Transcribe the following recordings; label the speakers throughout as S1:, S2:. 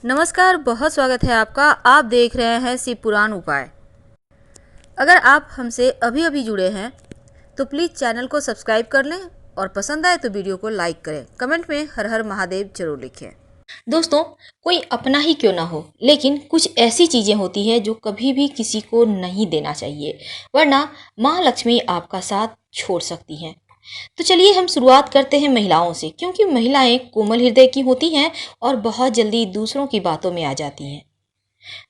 S1: नमस्कार, बहुत स्वागत है आपका। आप देख रहे हैं शिव पुराण उपाय। अगर आप हमसे अभी अभी जुड़े हैं तो प्लीज़ चैनल को सब्सक्राइब कर लें और पसंद आए तो वीडियो को लाइक करें। कमेंट में हर हर महादेव जरूर लिखें।
S2: दोस्तों, कोई अपना ही क्यों ना हो, लेकिन कुछ ऐसी चीज़ें होती हैं जो कभी भी किसी को नहीं देना चाहिए, वरना माँ लक्ष्मी आपका साथ छोड़ सकती हैं। तो चलिए हम शुरुआत करते हैं महिलाओं से, क्योंकि महिलाएं कोमल हृदय की होती हैं और बहुत जल्दी दूसरों की बातों में आ जाती हैं।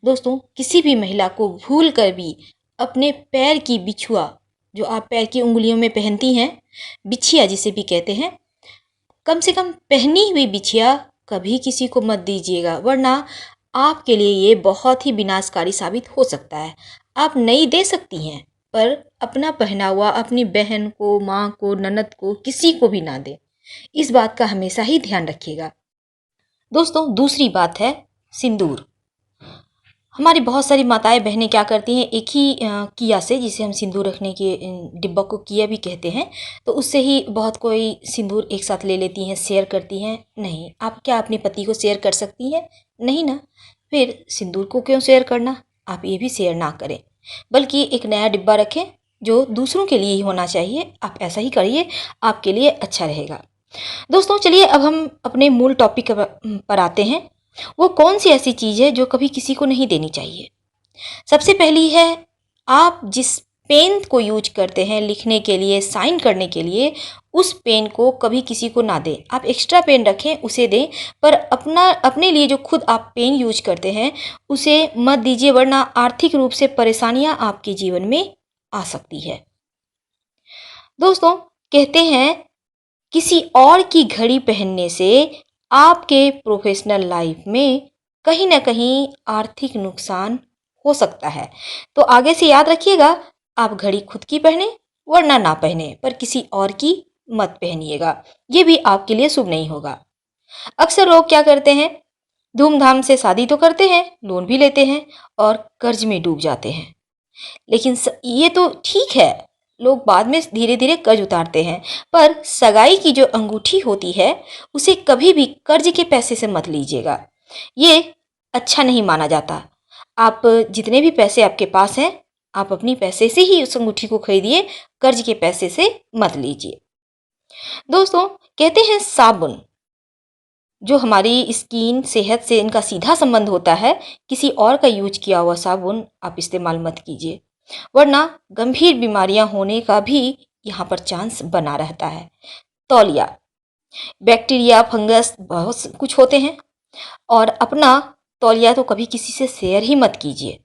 S2: दोस्तों, किसी भी महिला को भूल कर भी अपने पैर की बिछुआ, जो आप पैर की उंगलियों में पहनती हैं, बिछिया जिसे भी कहते हैं, कम से कम पहनी हुई बिछिया कभी किसी को मत दीजिएगा, वरना आपके लिए ये बहुत ही विनाशकारी साबित हो सकता है। आप नई दे सकती हैं, पर अपना पहना हुआ अपनी बहन को, माँ को, ननद को, किसी को भी ना दें। इस बात का हमेशा ही ध्यान रखिएगा। दोस्तों, दूसरी बात है सिंदूर। हमारी बहुत सारी माताएं बहनें क्या करती हैं, एक ही किया से, जिसे हम सिंदूर रखने के डिब्बा को किया भी कहते हैं, तो उससे ही बहुत कोई सिंदूर एक साथ ले लेती हैं, शेयर करती हैं। नहीं, आप क्या अपने पति को शेयर कर सकती हैं? नहीं ना। फिर सिंदूर को क्यों शेयर करना? आप ये भी शेयर ना करें, बल्कि एक नया डिब्बा रखें जो दूसरों के लिए ही होना चाहिए। आप ऐसा ही करिए, आपके लिए अच्छा रहेगा। दोस्तों, चलिए अब हम अपने मूल टॉपिक पर आते हैं। वो कौन सी ऐसी चीज़ है जो कभी किसी को नहीं देनी चाहिए? सबसे पहली है, आप जिस पेन को यूज करते हैं लिखने के लिए, साइन करने के लिए, उस पेन को कभी किसी को ना दें। आप एक्स्ट्रा पेन रखें, उसे दें, पर अपने लिए जो खुद आप पेन यूज करते हैं उसे मत दीजिए, वरना आर्थिक रूप से परेशानियां आपके जीवन में आ सकती है। दोस्तों, कहते हैं किसी और की घड़ी पहनने से आपके प्रोफेशनल लाइफ में कहीं ना कहीं आर्थिक नुकसान हो सकता है। तो आगे से याद रखिएगा, आप घड़ी खुद की पहने वरना ना पहने, पर किसी और की मत पहनिएगा। ये भी आपके लिए शुभ नहीं होगा। अक्सर लोग क्या करते हैं, धूमधाम से शादी तो करते हैं, लोन भी लेते हैं और कर्ज में डूब जाते हैं। लेकिन ये तो ठीक है, लोग बाद में धीरे धीरे कर्ज उतारते हैं, पर सगाई की जो अंगूठी होती है उसे कभी भी कर्ज के पैसे से मत लीजिएगा। ये अच्छा नहीं माना जाता। आप जितने भी पैसे आपके पास हैं, आप अपनी पैसे से ही उस अंगूठी को खरीदिए, कर्ज के पैसे से मत लीजिए। दोस्तों, कहते हैं साबुन, जो हमारी स्किन सेहत से इनका सीधा संबंध होता है, किसी और का यूज किया हुआ साबुन आप इस्तेमाल मत कीजिए, वरना गंभीर बीमारियां होने का भी यहाँ पर चांस बना रहता है। तौलिया, बैक्टीरिया, फंगस बहुत कुछ होते हैं, और अपना तौलिया तो कभी किसी से शेयर ही मत कीजिए,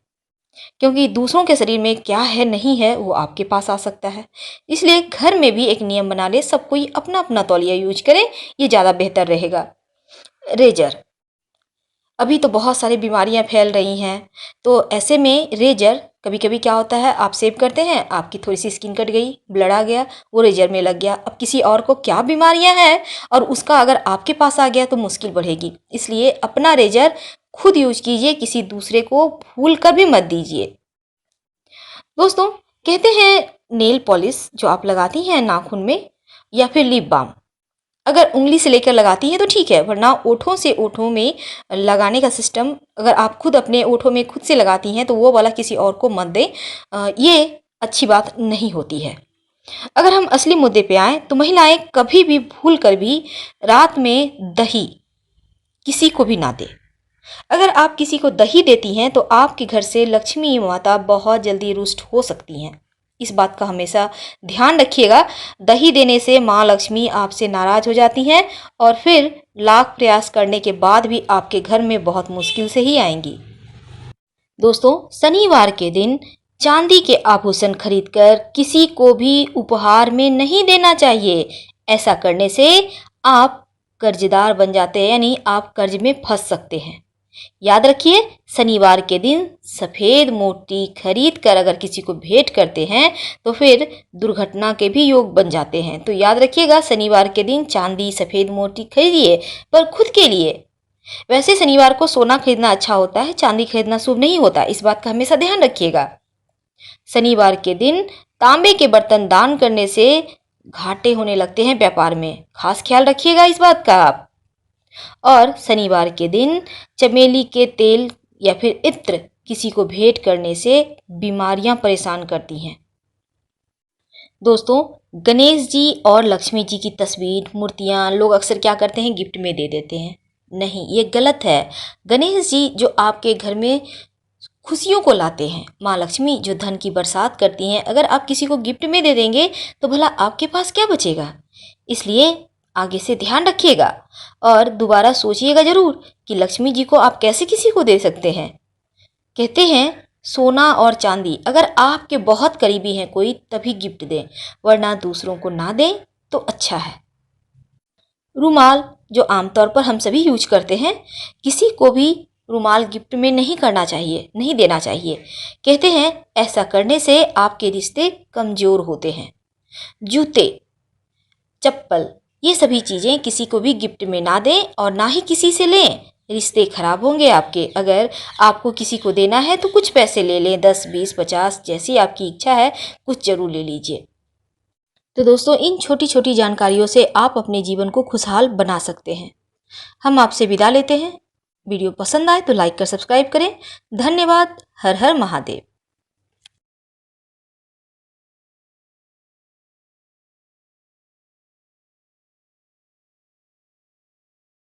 S2: क्योंकि दूसरों के शरीर में क्या है नहीं है वो आपके पास आ सकता है। इसलिए घर में भी एक नियम बना ले, सब कोई अपना अपना तौलिया यूज करे, ये ज़्यादा बेहतर रहेगा। रेजर, अभी तो बहुत सारी बीमारियां फैल रही हैं, तो ऐसे में रेजर, कभी कभी क्या होता है, आप सेव करते हैं, आपकी थोड़ी सी स्किन कट गई, ब्लड आ गया, वो रेजर में लग गया। अब किसी और को क्या बीमारियां हैं और उसका अगर आपके पास आ गया तो मुश्किल बढ़ेगी। इसलिए अपना रेजर खुद यूज कीजिए, किसी दूसरे को भूल कर भी मत दीजिए। दोस्तों, कहते हैं नेल पॉलिश जो आप लगाती हैं नाखून में, या फिर लिप बाम, अगर उंगली से लेकर लगाती हैं तो ठीक है, वरना ओठों से ओठों में लगाने का सिस्टम अगर आप खुद अपने ओठों में खुद से लगाती हैं तो वो वाला किसी और को मत दें। ये अच्छी बात नहीं होती है। अगर हम असली मुद्दे पे आए तो महिलाएं कभी भी भूल कर भी रात में दही किसी को भी ना दें। अगर आप किसी को दही देती हैं तो आपके घर से लक्ष्मी माता बहुत जल्दी रुष्ट हो सकती हैं। इस बात का हमेशा ध्यान रखिएगा। दही देने से माँ लक्ष्मी आपसे नाराज हो जाती हैं और फिर लाख प्रयास करने के बाद भी आपके घर में बहुत मुश्किल से ही आएंगी। दोस्तों, शनिवार के दिन चांदी के आभूषण खरीदकर किसी को भी उपहार में नहीं देना चाहिए। ऐसा करने से आप कर्जदार बन जाते हैं, यानी आप कर्ज में फंस सकते हैं। याद रखिए, शनिवार के दिन सफ़ेद मोती खरीद कर अगर किसी को भेंट करते हैं तो फिर दुर्घटना के भी योग बन जाते हैं। तो याद रखिएगा, शनिवार के दिन चांदी सफ़ेद मोती खरीदिए, पर खुद के लिए। वैसे शनिवार को सोना खरीदना अच्छा होता है, चांदी खरीदना शुभ नहीं होता, इस बात का हमेशा ध्यान रखिएगा। शनिवार के दिन तांबे के बर्तन दान करने से घाटे होने लगते हैं व्यापार में, खास ख्याल रखिएगा इस बात का आप। और शनिवार के दिन चमेली के तेल या फिर इत्र किसी को भेंट करने से बीमारियां परेशान करती हैं। दोस्तों, गणेश जी और लक्ष्मी जी की तस्वीर, मूर्तियां लोग अक्सर क्या करते हैं, गिफ्ट में दे देते हैं। नहीं, ये गलत है। गणेश जी जो आपके घर में खुशियों को लाते हैं, माँ लक्ष्मी जो धन की बरसात करती हैं, अगर आप किसी को गिफ्ट में दे देंगे तो भला आपके पास क्या बचेगा। इसलिए आगे से ध्यान रखिएगा और दोबारा सोचिएगा जरूर कि लक्ष्मी जी को आप कैसे किसी को दे सकते हैं। कहते हैं सोना और चांदी अगर आपके बहुत करीबी हैं कोई, तभी गिफ्ट दें, वरना दूसरों को ना दें तो अच्छा है। रुमाल जो आमतौर पर हम सभी यूज करते हैं, किसी को भी रुमाल गिफ्ट में नहीं करना चाहिए, नहीं देना चाहिए। कहते हैं ऐसा करने से आपके रिश्ते कमजोर होते हैं। जूते, चप्पल, ये सभी चीज़ें किसी को भी गिफ्ट में ना दें और ना ही किसी से लें, रिश्ते खराब होंगे आपके। अगर आपको किसी को देना है तो कुछ पैसे ले लें, 10, 20, 50, जैसी आपकी इच्छा है, कुछ जरूर ले लीजिए। तो दोस्तों, इन छोटी छोटी जानकारियों से आप अपने जीवन को खुशहाल बना सकते हैं। हम आपसे विदा लेते हैं। वीडियो पसंद आए तो लाइक कर सब्सक्राइब करें। धन्यवाद। हर हर महादेव।